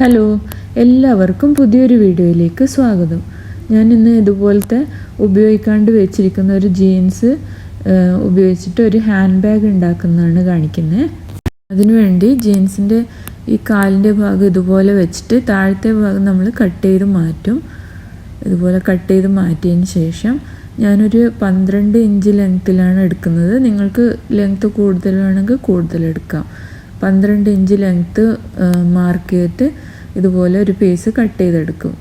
Hello, എല്ലാവർക്കും പുതിയൊരു വീഡിയോയിലേക്ക് സ്വാഗതം. ഞാൻ ഇന്ന് ഇതുപോലത്തെ ഉപയോഗിക്കാണ്ട് വെച്ചിരിക്കുന്ന ഒരു ജീൻസ് ഉപയോഗിച്ചിട്ട് ഒരു ഹാൻഡ് ബാഗ് ഉണ്ടാക്കുന്നതാണ് കാണിക്കുന്നത്. അതിനുവേണ്ടി ജീൻസിൻ്റെ ഈ കാലിൻ്റെ ഭാഗം ഇതുപോലെ വെച്ചിട്ട് താഴത്തെ ഭാഗം നമ്മൾ കട്ട് ചെയ്ത് മാറ്റും. ഇതുപോലെ കട്ട് ചെയ്ത് മാറ്റിയതിന് ശേഷം ഞാനൊരു 12 ഇഞ്ച് ലെങ്ത്തിലാണ് എടുക്കുന്നത്. നിങ്ങൾക്ക് ലെങ്ത്ത് കൂടുതൽ വേണമെങ്കിൽ കൂടുതൽ എടുക്കാം. 12 ഇഞ്ച് ലെങ്ത്ത് മാർക്ക് ചെയ്തിട്ട് ഇതുപോലെ ഒരു പീസ് കട്ട് ചെയ്തെടുക്കും.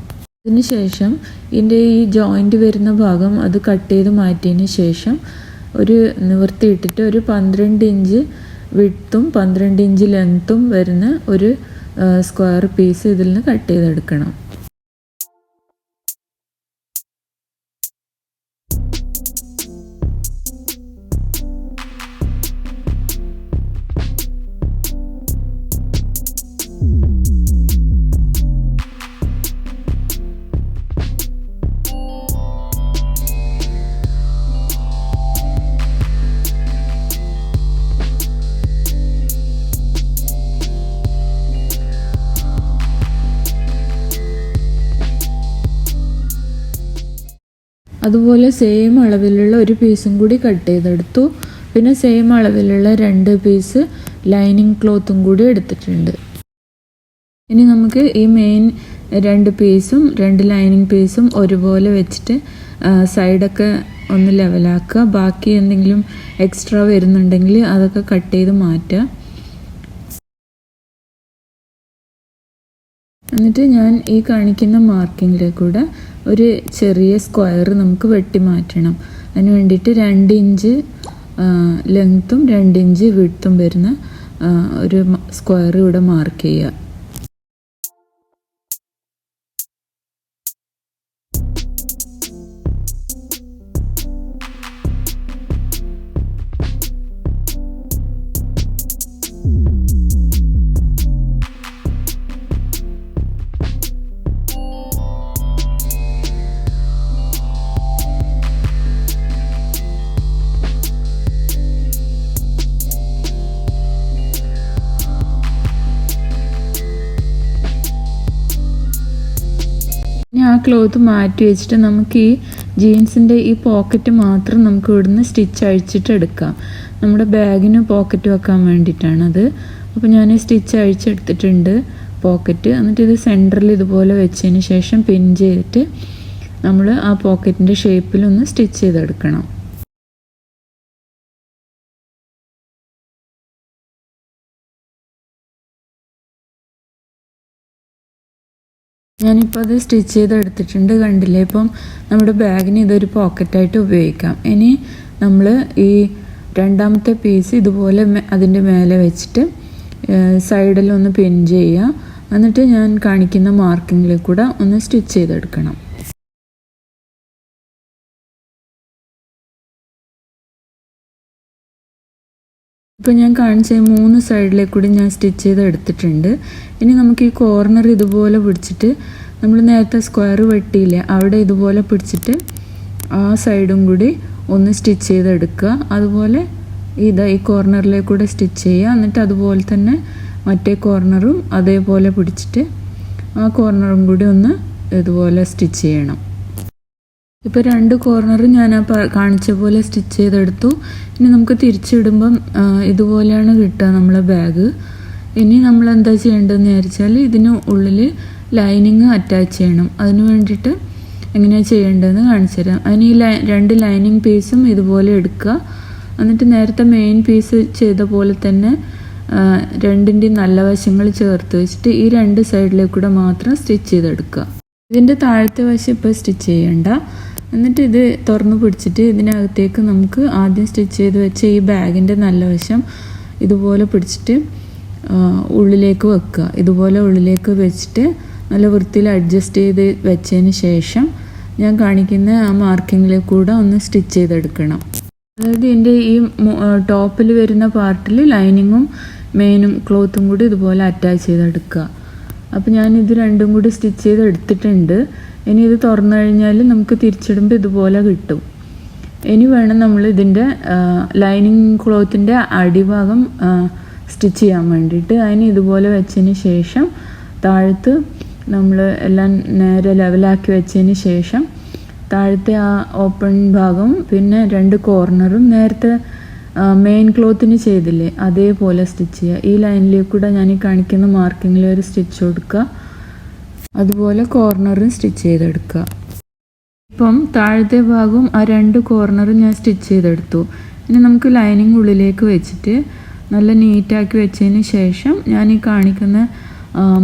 അതിന് ശേഷം ഇതിൻ്റെ ഈ ജോയിൻ്റ് വരുന്ന ഭാഗം അത് കട്ട് ചെയ്ത് മാറ്റിയതിന് ശേഷം ഒരു നിവർത്തിയിട്ടിട്ട് ഒരു 12 ഇഞ്ച് വിഡ്ത്തും 12 ഇഞ്ച് ലെങ്ത്തും വരുന്ന ഒരു സ്ക്വയർ പീസ് ഇതിൽ നിന്ന് കട്ട് ചെയ്തെടുക്കണം. അതുപോലെ സെയിം അളവിലുള്ള ഒരു പീസും കൂടി കട്ട് ചെയ്തെടുത്തു. പിന്നെ സെയിം അളവിലുള്ള 2 പീസ് ലൈനിങ് ക്ലോത്തും കൂടി എടുത്തിട്ടുണ്ട്. ഇനി നമുക്ക് ഈ മെയിൻ 2 പീസും 2 ലൈനിങ് പീസും ഒരുപോലെ വെച്ചിട്ട് സൈഡൊക്കെ ഒന്ന് ലെവലാക്കുക. ബാക്കി എന്തെങ്കിലും എക്സ്ട്രാ വരുന്നുണ്ടെങ്കിൽ അതൊക്കെ കട്ട് ചെയ്ത് മാറ്റുക. എന്നിട്ട് ഞാൻ ഈ കാണിക്കുന്ന മാർക്കിങ്ങിലേക്കൂടെ ഒരു ചെറിയ സ്ക്വയർ നമുക്ക് വെട്ടി മാറ്റണം. അതിന് വേണ്ടിയിട്ട് 2 ഇഞ്ച് ലെങ്ത്തും 2 ഇഞ്ച് വിഡ്ത്തും വരുന്ന ഒരു സ്ക്വയർ ഇവിടെ മാർക്ക് ചെയ്യുക. ആ ക്ലോത്ത് മാറ്റി വെച്ചിട്ട് നമുക്ക് ഈ ജീൻസിൻ്റെ ഈ പോക്കറ്റ് മാത്രം നമുക്ക് ഇവിടുന്ന് സ്റ്റിച്ച് അഴിച്ചിട്ട് എടുക്കാം. നമ്മുടെ ബാഗിന് പോക്കറ്റ് വെക്കാൻ വേണ്ടിയിട്ടാണത്. അപ്പോൾ ഞാൻ സ്റ്റിച്ച് അഴിച്ചെടുത്തിട്ടുണ്ട് പോക്കറ്റ്. എന്നിട്ട് ഇത് സെൻറ്ററിൽ ഇതുപോലെ വെച്ചതിന് ശേഷം പിൻ ചെയ്തിട്ട് നമ്മൾ ആ പോക്കറ്റിൻ്റെ ഷേപ്പിലൊന്ന് സ്റ്റിച്ച് ചെയ്തെടുക്കണം. ഞാനിപ്പോൾ അത് സ്റ്റിച്ച് ചെയ്തെടുത്തിട്ടുണ്ട്, കണ്ടില്ലേ. ഇപ്പം നമ്മുടെ ബാഗിന് ഇതൊരു പോക്കറ്റായിട്ട് ഉപയോഗിക്കാം. ഇനി നമ്മൾ ഈ രണ്ടാമത്തെ പീസ് ഇതുപോലെ അതിൻ്റെ മേലെ വെച്ചിട്ട് സൈഡിലൊന്ന് പിൻ ചെയ്യുക. എന്നിട്ട് ഞാൻ കാണിക്കുന്ന മാർക്കിങ്ങിൽ കൂടെ ഒന്ന് സ്റ്റിച്ച് ചെയ്തെടുക്കണം. ഇപ്പോൾ ഞാൻ കാണിച്ച 3 സൈഡിലേക്ക് കൂടി ഞാൻ സ്റ്റിച്ച് ചെയ്ത് എടുത്തിട്ടുണ്ട്. ഇനി നമുക്ക് ഈ കോർണർ ഇതുപോലെ പിടിച്ചിട്ട് നമ്മൾ നേരത്തെ സ്ക്വയർ വെട്ടിയില്ലേ, അവിടെ ഇതുപോലെ പിടിച്ചിട്ട് ആ സൈഡും കൂടി ഒന്ന് സ്റ്റിച്ച് ചെയ്തെടുക്കുക. അതുപോലെ ഈ കോർണറിലേക്ക് കൂടെ സ്റ്റിച്ച് ചെയ്യുക. എന്നിട്ട് അതുപോലെ തന്നെ മറ്റേ കോർണറും അതേപോലെ പിടിച്ചിട്ട് ആ കോർണറും കൂടി ഒന്ന് ഇതുപോലെ സ്റ്റിച്ച് ചെയ്യണം. ഇപ്പോൾ 2 കോർണറും ഞാൻ കാണിച്ച പോലെ സ്റ്റിച്ച് ചെയ്തെടുത്തു. ഇനി നമുക്ക് തിരിച്ചിടുമ്പം ഇതുപോലെയാണ് കിട്ടുക നമ്മളെ ബാഗ്. ഇനി നമ്മൾ എന്താ ചെയ്യേണ്ടതെന്ന് വിചാരിച്ചാൽ ഇതിന് ഉള്ളിൽ ലൈനിങ് അറ്റാച്ച് ചെയ്യണം. അതിന് വേണ്ടിയിട്ട് എങ്ങനെയാണ് ചെയ്യേണ്ടതെന്ന് കാണിച്ചു തരാം. അതിന് ഈ 2 ലൈനിങ് പീസും ഇതുപോലെ എടുക്കുക. എന്നിട്ട് നേരത്തെ മെയിൻ പീസ് ചെയ്ത പോലെ തന്നെ 2ൻ്റെയും നല്ല വശങ്ങൾ ചേർത്ത് വെച്ചിട്ട് ഈ 2 സൈഡിലേക്ക് കൂടെ മാത്രം സ്റ്റിച്ച് ചെയ്തെടുക്കുക. ഇതിൻ്റെ താഴത്തെ വശം ഇപ്പോൾ സ്റ്റിച്ച് ചെയ്യണ്ട. എന്നിട്ട് ഇത് തുറന്ന് പിടിച്ചിട്ട് ഇതിനകത്തേക്ക് നമുക്ക് ആദ്യം സ്റ്റിച്ച് ചെയ്ത് വെച്ച ഈ ബാഗിൻ്റെ നല്ല വശം ഇതുപോലെ പിടിച്ചിട്ട് ഉള്ളിലേക്ക് വെക്കുക. ഇതുപോലെ ഉള്ളിലേക്ക് വെച്ചിട്ട് നല്ല വൃത്തിയിൽ അഡ്ജസ്റ്റ് ചെയ്ത് വെച്ചതിന് ശേഷം ഞാൻ കാണിക്കുന്ന ആ മാർക്കിങ്ങിലേക്ക് കൂടെ ഒന്ന് സ്റ്റിച്ച് ചെയ്തെടുക്കണം. അതായത് ഇതിൻ്റെ ഈ ടോപ്പിൽ വരുന്ന പാർട്ടിൽ ലൈനിങ്ങും മെയിനും ക്ലോത്തും കൂടി ഇതുപോലെ അറ്റാച്ച് ചെയ്തെടുക്കുക. അപ്പോൾ ഞാനിത് 2ഉം കൂടി സ്റ്റിച്ച് ചെയ്ത് എടുത്തിട്ടുണ്ട്. ഇനി ഇത് തുറന്നു കഴിഞ്ഞാൽ നമുക്ക് തിരിച്ചിടുമ്പോൾ ഇതുപോലെ കിട്ടും. ഇനി വേണം നമ്മൾ ഇതിൻ്റെ ലൈനിങ് ക്ലോത്തിൻ്റെ അടിഭാഗം സ്റ്റിച്ച് ചെയ്യാൻ വേണ്ടിയിട്ട്. അതിന് ഇതുപോലെ വെച്ചതിന് ശേഷം താഴത്ത് നമ്മൾ എല്ലാം നേരെ ലെവലാക്കി വെച്ചതിന് ശേഷം താഴത്തെ ആ ഓപ്പൺ ഭാഗം പിന്നെ 2 കോർണറും നേരത്തെ മെയിൻ ക്ലോത്തിന് ചെയ്തില്ലേ അതേപോലെ സ്റ്റിച്ച് ചെയ്യുക. ഈ ലൈനിലേക്ക് കൂടെ ഞാൻ ഈ കാണിക്കുന്ന മാർക്കിങ്ങിൽ ഒരു സ്റ്റിച്ച് കൊടുക്കുക. അതുപോലെ കോർണറും സ്റ്റിച്ച് ചെയ്തെടുക്കുക. ഇപ്പം താഴത്തെ ഭാഗവും ആ 2 കോർണറും ഞാൻ സ്റ്റിച്ച് ചെയ്തെടുത്തു. ഇനി നമുക്ക് ലൈനിങ് ഉള്ളിലേക്ക് വെച്ചിട്ട് നല്ല നീറ്റാക്കി വെച്ചതിന് ശേഷം ഞാൻ ഈ കാണിക്കുന്ന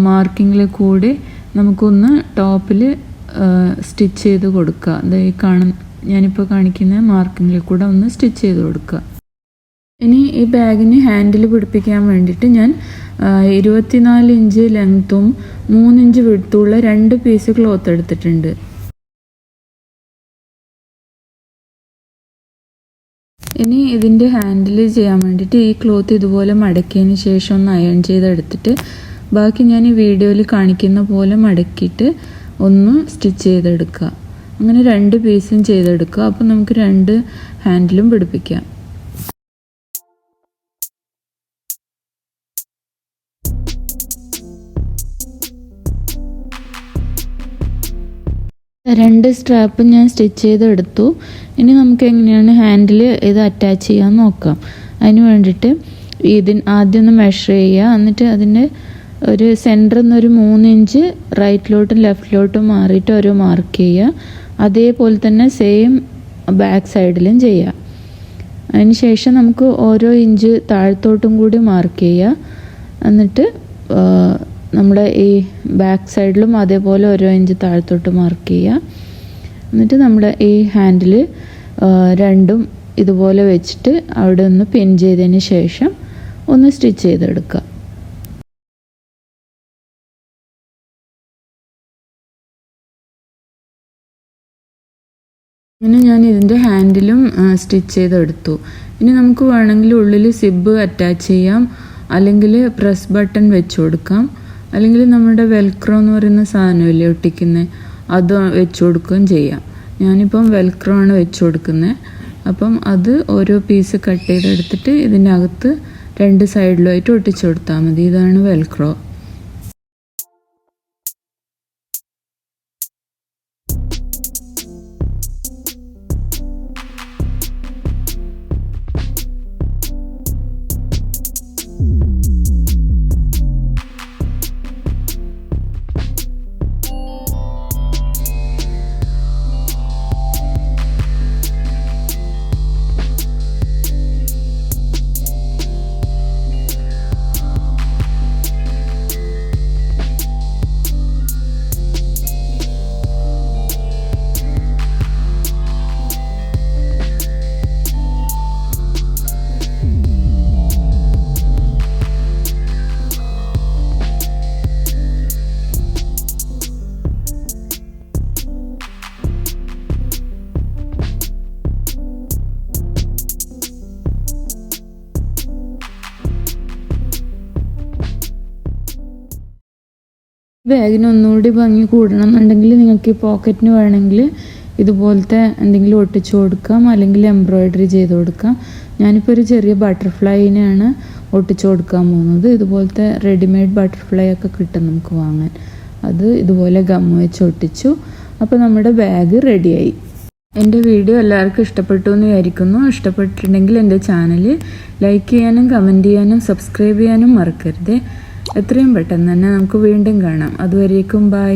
മാർക്കിങ്ങിൽ കൂടി നമുക്കൊന്ന് ടോപ്പിൽ സ്റ്റിച്ച് ചെയ്ത് കൊടുക്കുക. അത് ഈ ഞാനിപ്പോൾ കാണിക്കുന്ന മാർക്കിങ്ങിൽ കൂടെ ഒന്ന് സ്റ്റിച്ച് ചെയ്ത് കൊടുക്കുക. ഇനി ഈ ബാഗിന് ഹാൻഡിൽ പിടിപ്പിക്കാൻ വേണ്ടിയിട്ട് ഞാൻ 24 ഇഞ്ച് ലെങ്ത്തും 3 ഇഞ്ച് വിഡ്ത്തുള്ള 2 പീസ് ക്ലോത്ത് എടുത്തിട്ടുണ്ട്. ഇനി ഇതിൻ്റെ ഹാൻഡിൽ ചെയ്യാൻ വേണ്ടിയിട്ട് ഈ ക്ലോത്ത് ഇതുപോലെ മടക്കിയതിന് ശേഷം ഒന്ന് അയൺ ചെയ്തെടുത്തിട്ട് ബാക്കി ഞാൻ ഈ വീഡിയോയിൽ കാണിക്കുന്ന പോലെ മടക്കിയിട്ട് ഒന്ന് സ്റ്റിച്ച് ചെയ്തെടുക്കുക. അങ്ങനെ 2 പീസും ചെയ്തെടുക്കുക. അപ്പോൾ നമുക്ക് 2 ഹാൻഡിലും പിടിപ്പിക്കാം. രണ്ട് സ്ട്രാപ്പ് ഞാൻ സ്റ്റിച്ച് ചെയ്തെടുത്തു. ഇനി നമുക്ക് എങ്ങനെയാണ് ഹാൻഡിൽ ഇത് അറ്റാച്ച് ചെയ്യാൻ നോക്കാം. അതിന് വേണ്ടിയിട്ട് ആദ്യം ഒന്ന് മെഷർ ചെയ്യുക. എന്നിട്ട് അതിൻ്റെ ഒരു സെൻറ്ററിൽ നിന്ന് ഒരു 3 ഇഞ്ച് റൈറ്റിലോട്ടും ലെഫ്റ്റിലോട്ടും മാറിയിട്ട് ഓരോ മാർക്ക് ചെയ്യുക. അതേപോലെ തന്നെ സെയിം ബാക്ക് സൈഡിലും ചെയ്യുക. അതിന് ശേഷം നമുക്ക് ഓരോ ഇഞ്ച് താഴത്തോട്ടും കൂടി മാർക്ക് ചെയ്യുക. എന്നിട്ട് നമ്മുടെ ഈ ബാക്ക് സൈഡിലും അതേപോലെ ഓരോ ഇഞ്ച് താഴത്തോട്ട് മാർക്ക് ചെയ്യുക. എന്നിട്ട് നമ്മുടെ ഈ ഹാൻഡിൽ രണ്ടും ഇതുപോലെ വെച്ചിട്ട് അവിടെ ഒന്ന് പിൻ ചെയ്തതിന് ശേഷം ഒന്ന് സ്റ്റിച്ച് ചെയ്തെടുക്കുക. ഇനി ഞാൻ ഇതിൻ്റെ ഹാൻഡിലും സ്റ്റിച്ച് ചെയ്തെടുത്തു. ഇനി നമുക്ക് വേണമെങ്കിൽ ഉള്ളിൽ സിബ് അറ്റാച്ച് ചെയ്യാം, അല്ലെങ്കിൽ പ്രസ് ബട്ടൺ വെച്ച് കൊടുക്കാം, അല്ലെങ്കിൽ നമ്മുടെ വെൽക്രോ എന്ന് പറയുന്ന സാധനമില്ലേ ഒട്ടിക്കുന്നത്, അത് വെച്ച് കൊടുക്കുകയും ചെയ്യാം. ഞാനിപ്പം വെൽക്രോ ആണ് വെച്ച് കൊടുക്കുന്നത്. അപ്പം അത് ഓരോ പീസ് കട്ട് ചെയ്തെടുത്തിട്ട് ഇതിൻ്റെ അകത്ത് 2 സൈഡിലുമായിട്ട് ഒട്ടിച്ചു കൊടുത്താൽ മതി. ഇതാണ് വെൽക്രോ. ബാഗിന് ഒന്നുകൂടി ഭംഗി കൂടണം എന്നുണ്ടെങ്കിൽ നിങ്ങൾക്ക് ഈ പോക്കറ്റിന് വേണമെങ്കിൽ ഇതുപോലത്തെ എന്തെങ്കിലും ഒട്ടിച്ചു കൊടുക്കാം, അല്ലെങ്കിൽ എംബ്രോയിഡറി ചെയ്ത് കൊടുക്കാം. ഞാനിപ്പോൾ ഒരു ചെറിയ ബട്ടർഫ്ലൈനെയാണ് ഒട്ടിച്ചു കൊടുക്കാൻ പോകുന്നത്. ഇതുപോലത്തെ റെഡിമെയ്ഡ് ബട്ടർഫ്ലൈ ഒക്കെ കിട്ടും നമുക്ക് വാങ്ങാൻ. അത് ഇതുപോലെ ഗം വെച്ച് ഒട്ടിച്ചു. അപ്പോൾ നമ്മുടെ ബാഗ് റെഡിയായി. എൻ്റെ വീഡിയോ എല്ലാവർക്കും ഇഷ്ടപ്പെട്ടു എന്ന് വിചാരിക്കുന്നു. ഇഷ്ടപ്പെട്ടിട്ടുണ്ടെങ്കിൽ എൻ്റെ ചാനൽ ലൈക്ക് ചെയ്യാനും കമൻറ്റ് ചെയ്യാനും സബ്സ്ക്രൈബ് ചെയ്യാനും മറക്കരുത്. എത്രയും പെട്ടെന്ന് തന്നെ നമുക്ക് വീണ്ടും കാണാം. അതുവരേക്കും ബൈ.